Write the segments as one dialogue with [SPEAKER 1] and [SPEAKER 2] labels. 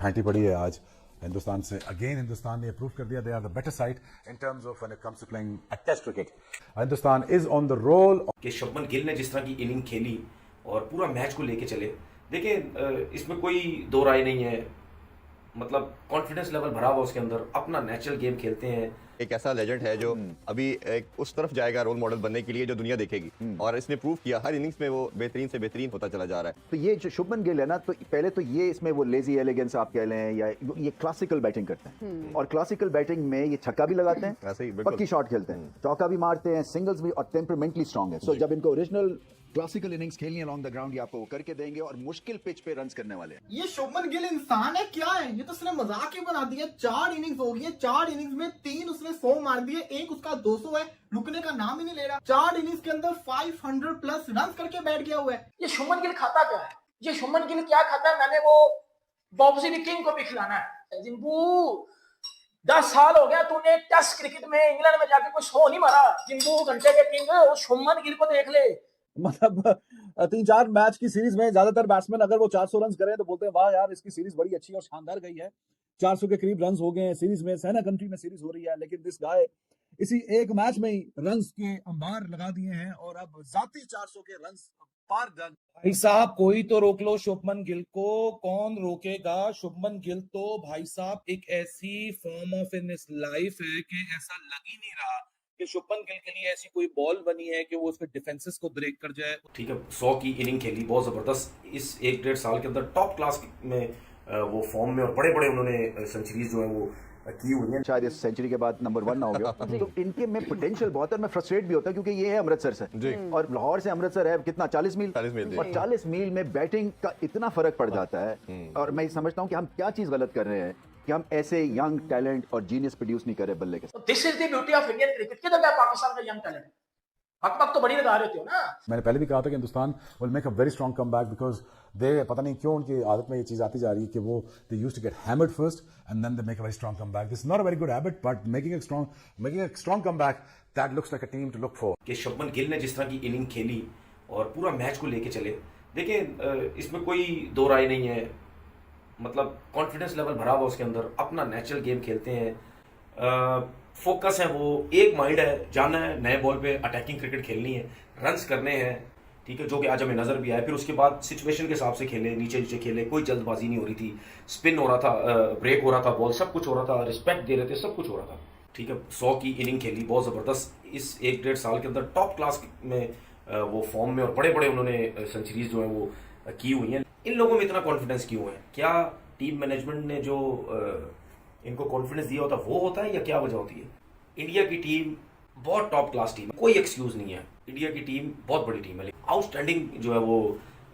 [SPEAKER 1] फैंटी पड़ी है आज हिंदुस्तान से। अगेन हिंदुस्तान ने प्रूव कर दिया they are the better side in terms of when it comes to playing a test cricket. Hindustan is on the roll.
[SPEAKER 2] कि शुभमन गिल ने जिस तरह की इनिंग खेली और पूरा मैच को लेके चले, देखिए इसमें कोई दो राय नहीं है, मतलब कॉन्फिडेंस लेवल भरा हुआ उसके अंदर, अपना नेचुरल गेम खेलते हैं।
[SPEAKER 3] एक ऐसा लेजेंड है जो अभी एक उस तरफ जाएगा रोल मॉडल बनने के लिए जो दुनिया देखेगी, और इसने प्रूव किया हर इनिंग्स में वो बेहतरीन से बेहतरीन होता चला जा रहा है।
[SPEAKER 4] तो ये जो शुभमन गिल है ना, तो पहले तो ये इसमें वो लेजी एलिगेंस आप कह लें या ये क्लासिकल बैटिंग करते हैं, और क्लासिकल बैटिंग में ये छक्का भी लगाते हैं,
[SPEAKER 3] ऐसे ही बिल्कुल
[SPEAKER 4] पक्की शॉट खेलते हैं, चौका भी मारते हैं, सिंगल्स भी, और टेम्परामेंटली स्ट्रांग है। सो जब इनको ओरिजिनल क्लासिकल इनिंग्स खेलनी है अलोंग द ग्राउंड, ये आपको वो करके देंगे, और मुश्किल पिच पे रन्स करने वाले हैं।
[SPEAKER 5] ये शुभमन गिल इंसान है क्या है? ये तो उसने मजाक ही बना दिया। 4 इनिंग्स हो गई है, 4 इनिंग्स में 3 उसने 100 मार दिए, एक उसका 200 है, रुकने का नाम ही नहीं ले रहा। 4 इनिंग्स के अंदर 500 प्लस रन करके बैठ गया हुआ है।
[SPEAKER 6] ये शुभमन गिल खाता क्या है? ये शुभमन गिल क्या खाता है? मैंने वो बॉब्सी दी किंग को भी खिलाना है। जिंबू 10 साल हो गया तूने टेस्ट क्रिकेट में इंग्लैंड में जाके कोई 100 नहीं मारा। जिंबू घंटे के किंग, वो शुभमन गिल को देख ले।
[SPEAKER 7] मतलब 3-4 मैच की सीरीज में ज्यादातर बैट्समैन अगर वो 400 रन करें तो बोलते हैं वाह यार इसकी सीरीज बड़ी अच्छी और शानदार गई है, 400 के करीब रन हो गए हैं सीरीज में, सहना कंट्री में सीरीज हो रही है, लेकिन दिस गाय इसी एक मैच में ही रन्स के अंबार लगा दिए हैं, और अब जाती 400 के रन्स पार दर्ज।
[SPEAKER 8] भाई साहब कोई तो रोक लो शुभमन गिल को, कौन रोकेगा? शुभमन गिल तो भाई साहब एक ऐसी form of in his life है कि ऐसा लग ही नहीं रहा कि शुभमन गिल के लिए ऐसी कोई बॉल बनी है कि वो उसके डिफेंसेस को ब्रेक कर जाए।
[SPEAKER 2] ठीक है, 100 की इनिंग खेली, बहुत जबरदस्त, इस 1-1.5 साल के अंदर टॉप क्लास में वो फॉर्म में, और बड़े बड़े उन्होंने सेंचुरीज जो है वो की हुई है।
[SPEAKER 4] शायद इस सेंचुरी के बाद नंबर 1 ना हो गया। तो इनके में पोटेंशियल बहुत है। मैं फ्रस्ट्रेट भी होता हूं क्योंकि ये है अमृतसर से, और लाहौर से अमृतसर है कितना 40 मील, और 40 मील में बैटिंग का इतना फर्क पड़ जाता है। और मैं समझता हूं कि हम क्या चीज गलत कर रहे हैं कि हम ऐसे यंग टैलेंट और जीनियस प्रोड्यूस नहीं कर रहे बल्ले के साथ।
[SPEAKER 6] This is the beauty of Indian cricket. किधर गया पाकिस्तान का यंग टैलेंट? हक तो बड़ी लगा रहे हो ना।
[SPEAKER 1] मैंने पहले भी कहा था कि Hindustan will make a very strong comeback because they, पता नहीं क्यों उनकी आदत में ये चीज आती जा रही है कि वो they used to get hammered first and then they make a very strong comeback. This is not a very good habit, but making a strong comeback that looks like a team to look for.
[SPEAKER 2] कि शुभमन गिल ने जिस तरह की inning खेली और पूरा match को लेके चले, देखिए इसमें कोई दो राय नहीं है, मतलब कॉन्फिडेंस लेवल भरा हुआ उसके अंदर, अपना नेचुरल गेम खेलते हैं, फोकस है, वो एक माइंड है, जाना है नए बॉल पे अटैकिंग क्रिकेट खेलनी है, रन्स करने हैं, ठीक है, जो कि आज हमें नजर भी आया। फिर उसके बाद सिचुएशन के हिसाब से खेले, नीचे नीचे खेले, कोई जल्दबाजी नहीं हो रही थी, स्पिन हो रहा था, ब्रेक हो रहा था, बॉल सब कुछ हो रहा था, रिस्पेक्ट दे रहे थे, सब कुछ हो रहा था। ठीक है, 100 की इनिंग खेली, बहुत जबरदस्त, इस 1-1.5 साल के अंदर टॉप क्लास में वो फॉर्म में, और बड़े बड़े उन्होंने सेंचुरीज जो है वो की हुई हैं। इन लोगों में इतना कॉन्फिडेंस क्यों है? क्या टीम मैनेजमेंट ने जो इनको कॉन्फिडेंस दिया होता वो होता है, या क्या वजह होती है? इंडिया की टीम बहुत टॉप क्लास टीम है, कोई एक्सक्यूज नहीं है, इंडिया की टीम बहुत बड़ी टीम है, लेकिन आउटस्टैंडिंग जो है वो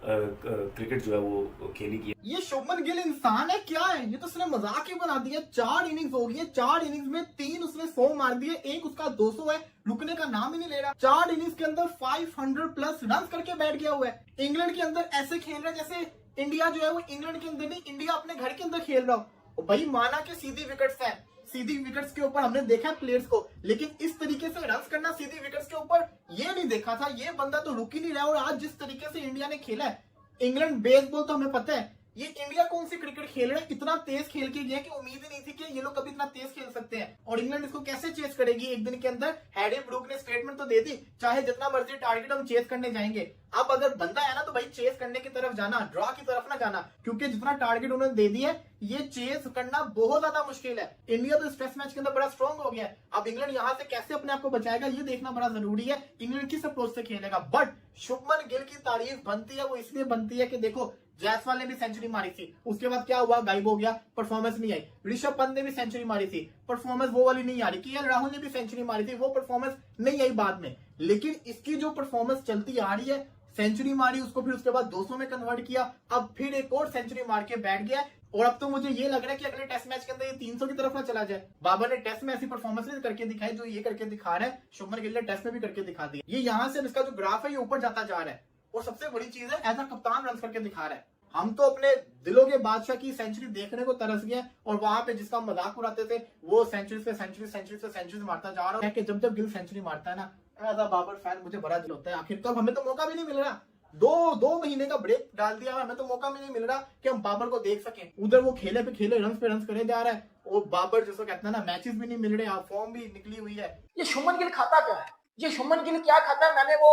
[SPEAKER 2] क्रिकेट जो है वो खेली की।
[SPEAKER 5] ये शुभमन गिल इंसान है क्या है? ये तो उसने मजाक ही बना दिया। 4 इनिंग्स हो गई है, 4 इनिंग्स में 3 उसने 100 मार दिए, एक उसका 200 है, रुकने का नाम ही नहीं ले रहा। 4 इनिंग्स के अंदर 500 प्लस रन करके बैठ गया हुआ है। इंग्लैंड के अंदर ऐसे खेल रहा है जैसे इंडिया जो है वो इंग्लैंड के अंदर नहीं, इंडिया अपने घर के अंदर खेल रहा हो। भाई माना कि सीधी विकेट्स है, सीधी विकेट्स के ऊपर हमने देखा प्लेयर्स को, लेकिन इस तरीके से रन करना सीधी विकेट्स के ऊपर ये नहीं देखा था। ये बंदा तो रुक ही नहीं रहा। और आज जिस तरीके से इंडिया ने खेला है, इंग्लैंड बेसबॉल तो हमें पता है, ये इंडिया कौन सी क्रिकेट खेल रहा है, इतना तेज खेल के गया कि उम्मीद ही नहीं थी कि ये लोग कभी इतना तेज खेल सकते हैं। और इंग्लैंड इसको कैसे चेस करेगी एक दिन के अंदर? हैरी ब्रूक ने स्टेटमेंट तो दे दी, चाहे जितना मर्जी टारगेट हम चेस करने जाएंगे। अब अगर बंदा है ना तो भाई चेस करने की तरफ जाना, ड्रॉ की तरफ ना जाना, क्योंकि जितना टारगेट उन्होंने दे दिया है ये चेस करना बहुत ज्यादा मुश्किल है। इंडिया तो टेस्ट मैच के अंदर बड़ा स्ट्रॉन्ग हो गया है। अब इंग्लैंड यहाँ से कैसे अपने आप को बचाएगा ये देखना बड़ा जरूरी है। इंग्लैंड किस अप्रोच से खेलेगा? बट शुभमन गिल की तारीफ बनती है, वो इसलिए बनती है कि देखो जायसवाल ने भी सेंचुरी मारी थी, उसके बाद क्या हुआ, गायब हो गया, परफॉर्मेंस नहीं आई। ऋषभ पंत ने भी सेंचुरी मारी थी, परफॉर्मेंस वो वाली नहीं आ रही। केएल राहुल ने भी सेंचुरी मारी थी, वो परफॉर्मेंस नहीं आई बाद में। लेकिन इसकी जो परफॉर्मेंस चलती आ रही है, सेंचुरी मारी, उसको फिर उसके बाद 200 में कन्वर्ट किया, अब फिर एक और सेंचुरी मार के बैठ गया। और अब तो मुझे ये लग रहा है कि अगले टेस्ट मैच के अंदर ये 300 की तरफ ना चला जाए। बाबर ने टेस्ट में ऐसी परफॉर्मेंस नहीं करके दिखाई जो ये करके दिखा रहा है, शुभमन गिल ने टेस्ट में भी करके दिखा दिया। ये यहाँ से इसका जो ग्राफ है ये ऊपर जाता जा रहा है। और सबसे बड़ी चीज है, एज अ कप्तान रन करके दिखा रहा है। हम तो अपने दिलों के बादशाह की सेंचुरी देखने को तरस गए, और वहां पे जिसका मजाक उड़ाते थे वो सेंचुरी से सेंचुरी मारता जा रहा है कि जब गिल सेंचुरी मारता है ना, एज अ बाबर फैन मुझे बड़ा दिल होता है। आखिर तो हमें तो मौका भी नहीं मिल रहा, दो महीने का ब्रेक डाल दिया है, हमें तो मौका भी नहीं मिल रहा कि हम बाबर को देख सकें। उधर वो खेले पे खेले पे रन करे जा रहा है, और बाबर जिसको कहते हैं ना, मैचेस भी नहीं मिल रहे, फॉर्म भी निकली हुई है।
[SPEAKER 6] ये शुभमन गिल खाता क्या है? ये शुभमन गिल क्या खाता है? मैंने वो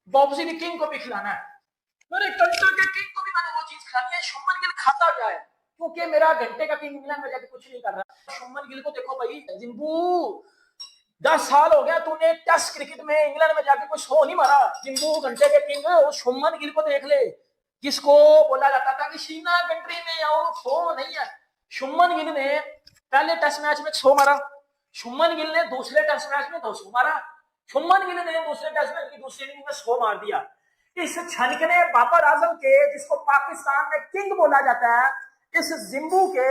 [SPEAKER 6] बॉब्सी दी किंग को भी खिलाना है, मेरे घंटे के किंग को भी मैंने वो चीज खिलानी है। शुभमन गिल खाता क्या है? क्योंकि मेरा घंटे का किंग इंग्लैंड में जाके कुछ नहीं कर रहा। शुभमन गिल को देखो भाई, जिम्बू 10 साल हो गया तूने टेस्ट क्रिकेट में इंग्लैंड में जाके कोई 100 नहीं मारा। जिम्बू घंटे के किंग, वो शुभमन गिल को देख ले, जिसको बोला जाता था कि शीना कंट्री में आओ 100 नहीं है। शुभमन गिल ने पहले टेस्ट मैच में 100 मारा, शुभमन गिल ने दूसरे टेस्ट मैच में 200 मारा, शुभमन गिल ने दूसरे टेस्ट मैच की दूसरी इनिंग में 100 मार दिया। इस छनकने बाबर आजम के, जिसको पाकिस्तान में किंग बोला जाता है, इस जिम्बू के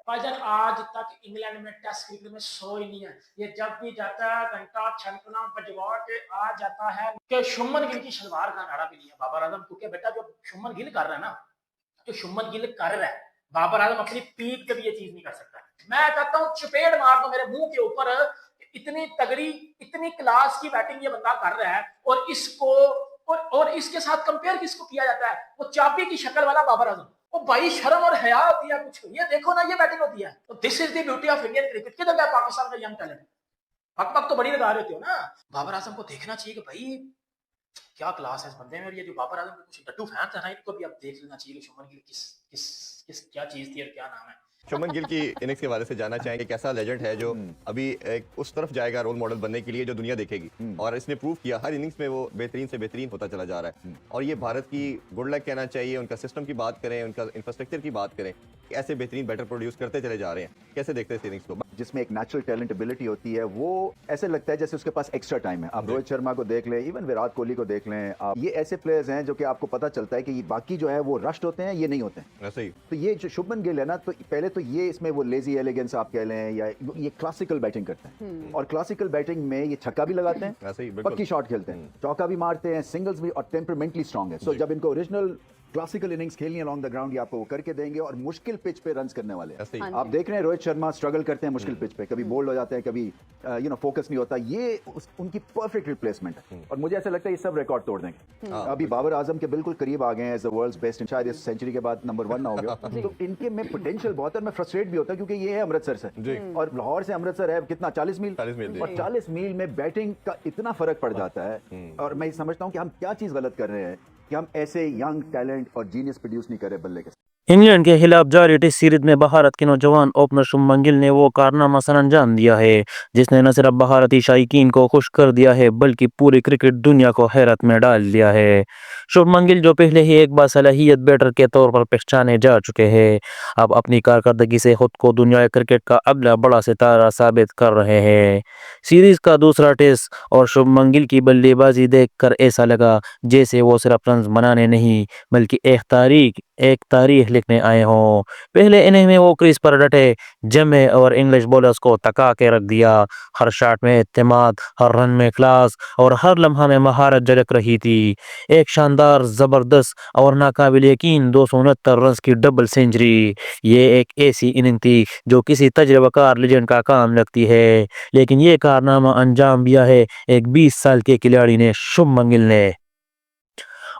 [SPEAKER 6] भाईजान आज तक इंग्लैंड में टेस्ट क्रिकेट में 100 ही नहीं है। ये जब भी जाता है घंटा छनकना बजवा के आ जाता है कि शुभमन गिल की शलवार का नाड़ा भी नहीं है बाबर आजम। क्योंकि बेटा जो शुभमन गिल कर रहा है ना, जो शुभमन गिल कर रहा है, बाबर आजम अपनी पीठ पे भी ये चीज नहीं कर सकता। मैं कहता हूँ चपेट मार दो मेरे मुंह के ऊपर, इतनी तगड़ी इतनी क्लास की बैटिंग ये बंदा कर रहा है, और इसको और इसके साथ कंपेयर किसको किया जाता है? वो चाबी की शक्ल वाला बाबर आजम। वो भाई शर्म और हया होती है कुछ, ये देखो ना, ये बैटिंग होती है। तो this is the beauty of Indian cricket. किधर गया पाकिस्तान का यंग टैलेंट? हक तो बड़ी लगा रहे हो ना। बाबर आजम को देखना चाहिए कि भाई क्या क्लास है इस बंदे में। और ये जो बाबर आजम के कुछ डट्टू फैंस है ना, इनको भी अब देख लेना चाहिए कि शुभमन गिल किस किस किस क्या चीज थी और क्या नाम है।
[SPEAKER 3] शुभमन गिल की इनिंग्स के बारे से जानना चाहेंगे, कैसा लेजेंड है जो अभी एक उस तरफ जाएगा रोल मॉडल बनने के लिए जो दुनिया देखेगी, और इसने प्रूव किया हर इनिंग्स में वो बेहतरीन से बेहतरीन होता चला जा रहा है। और ये भारत की गुड लक कहना चाहिए। उनका सिस्टम की बात करें, उनका इंफ्रास्ट्रक्चर की बात करें, ऐसे बेहतरीन बैटर प्रोड्यूस करते चले जा रहे हैं। कैसे देखते हैं इस इनिंग्स को?
[SPEAKER 4] जिसमें एक नेचुरल टैलेंट एबिलिटी होती है, वो ऐसे लगता है जैसे उसके पास एक्स्ट्रा टाइम है। आप रोहित शर्मा को देख लें, इवन विराट कोहली को देख लें, आप ये ऐसे प्लेयर्स हैं जो कि आपको पता चलता है कि बाकी जो है वो रश्ड होते हैं, ये नहीं होते हैं।
[SPEAKER 3] ऐसे ही
[SPEAKER 4] तो ये जो शुभमन गिल है ना, तो पहले तो ये इसमें वो लेजी एलिगेंस आप कह लें, या ये क्लासिकल बैटिंग करते हैं, और क्लासिकल बैटिंग में ये छक्का भी लगाते हैं,
[SPEAKER 3] ऐसे ही बिल्कुल
[SPEAKER 4] पक्की शॉट खेलते हैं, चौका भी मारते हैं, सिंगल्स भी, और टेम्परामेंटली स्ट्रांग है। सो जब इनको ओरिजिनल क्लासिकल इनिंग्स खेलनी अलोंग द ग्राउंड, ये आपको वो करके देंगे, और मुश्किल पिच पे रन्स करने वाले
[SPEAKER 3] ऐसे
[SPEAKER 4] हैं।
[SPEAKER 3] ही
[SPEAKER 4] आप देख रहे हैं रोहित शर्मा स्ट्रगल करते हैं मुश्किल पिच पे, कभी बोल्ड हो जाते हैं, कभी फोकस नहीं होता। ये उनकी परफेक्ट रिप्लेसमेंट है, और मुझे ऐसा लगता है ये सब रिकॉर्ड तोड़ देंगे। अभी बाबर आजम के बिल्कुल करीब आ गए हैं एज द वर्ल्ड्स बेस्ट, शायद इस सेंचुरी के बाद नंबर 1 ना हो गया। तो इनके में पोटेंशियल बहुत है। मैं फ्रस्ट्रेट भी होता हूं क्योंकि ये है अमृतसर से, और लाहौर से अमृतसर है कितना 40 मील,
[SPEAKER 3] 40 मील,
[SPEAKER 4] और 40 मील में बैटिंग का इतना फर्क पड़ जाता है। और मैं समझता हूं कि हम क्या चीज गलत कर रहे हैं कि हम ऐसे यंग टैलेंट और जीनियस प्रोड्यूस नहीं कर रहे बल्ले के।
[SPEAKER 9] इंग्लैंड के खिलाफ जारी टेस्ट सीरीज में भारत के नौजवान ओपनर शुभमन गिल ने वो कारनामा सर अंजाम दिया है जिसने न सिर्फ भारतीय शायकीन को खुश कर दिया है बल्कि पूरी क्रिकेट दुनिया को हैरत में डाल दिया है। शुभमन गिल जो पहले ही एक बार सलाहियत बैटर के तौर पर पहचाने जा चुके हैं, अब अपनी कारकर्दगी से खुद को दुनिया क्रिकेट का अगला बड़ा सितारा साबित कर रहे हैं। सीरीज का दूसरा टेस्ट और शुभमन गिल की बल्लेबाजी देखकर ऐसा लगा जैसे वो सिर्फ रन बनाने नहीं बल्कि एक तारीख लिखने आए हों। पहले इनिंग में वो क्रीज पर डटे, जमे और इंग्लिश बॉलर्स को तका के रख दिया। हर शॉट में इत्तेमाद, हर रन में क्लास और हर लम्हा में महारत झलक रही थी। एक शानदार, जबरदस्त और नाकाबिल यकीन 269 रन की डबल सेंचुरी। ये एक ऐसी इनिंग थी जो किसी तजुर्बाकार लेजेंड का काम लगती है, लेकिन ये कारनामा अंजाम दिया है एक 20 साल के खिलाड़ी ने, शुभमन गिल ने।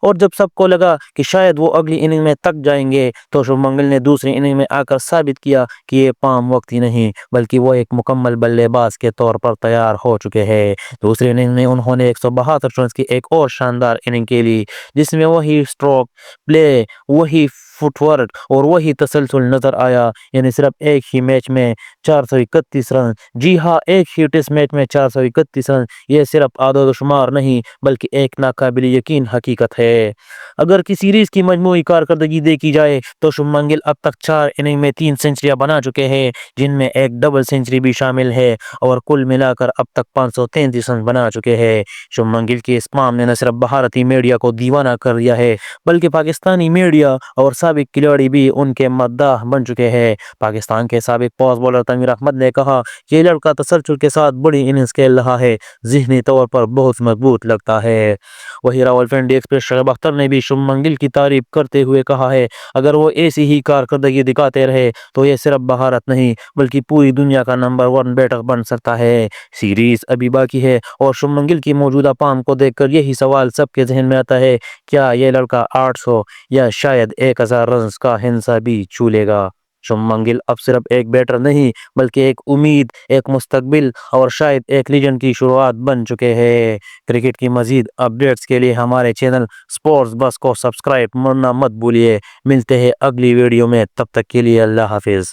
[SPEAKER 9] और जब सबको लगा कि शायद वो अगली इनिंग में थक जाएंगे तो शुभमन गिल ने दूसरी इनिंग में आकर साबित किया कि ये पाम वक्त ही नहीं बल्कि वो एक मुकम्मल बल्लेबाज के तौर पर तैयार हो चुके हैं। दूसरी इनिंग में उन्होंने 172 रन की एक और शानदार इनिंग खेली जिसमें वही स्ट्रोक प्ले, वही फुटवर्क और वही तसलसल नजर आया। यानी सिर्फ एक ही मैच में 431 रन, जी हाँ, एक ही टेस्ट मैच में 431 रन। ये सिर्फ आदोशुमार नहीं बल्कि एक नाकाबिल यकीन हकीकत है। अगर किसी सीरीज की मजमूई कारकर्दगी देखी जाए तो शुभमन गिल अब तक 4 इनिंग में 3 सेंचुरियां बना चुके हैं जिनमें एक डबल सेंचुरी भी शामिल है, और कुल मिलाकर अब तक 533 रन बना चुके हैं। शुभमन गिल के इस पाम ने न सिर्फ भारतीय मीडिया को दीवाना कर दिया है बल्कि पाकिस्तानी मीडिया और साबिक खिलाड़ी भी उनके मद्दाह बन चुके हैं। पाकिस्तान के साबिक फास्ट बॉलर तमीर अहमद ने कहा कि ये लड़का तसलसल के साथ बड़ी इनिंग्स खेल रहा है, ज़हनी तौर पर बहुत मजबूत लगता है। वही रावलपिंडी एक्सप्रेस शोएब अख्तर ने भी शुभमन गिल की तारीफ करते हुए कहा है, अगर वो ऐसी ही कारकर्दगी दिखाते रहे तो ये सिर्फ भारत नहीं बल्कि पूरी दुनिया का नंबर 1 बैटर बन सकता है। सीरीज अभी बाकी है और शुभमन गिल की मौजूदा फॉर्म को देखकर यही सवाल सबके जहन में आता है, क्या ये लड़का 800 या शायद 1000 रन का हिस्सा भी छू लेगा। शुभमन गिल अब सिर्फ एक बैटर नहीं बल्कि एक उम्मीद, एक मुस्तकबिल और शायद एक लीजेंड की शुरुआत बन चुके हैं। क्रिकेट की मजीद अपडेट्स के लिए हमारे चैनल स्पोर्ट्स बस को सब्सक्राइब करना मत भूलिए। मिलते हैं अगली वीडियो में, तब तक के लिए अल्लाह हाफिज।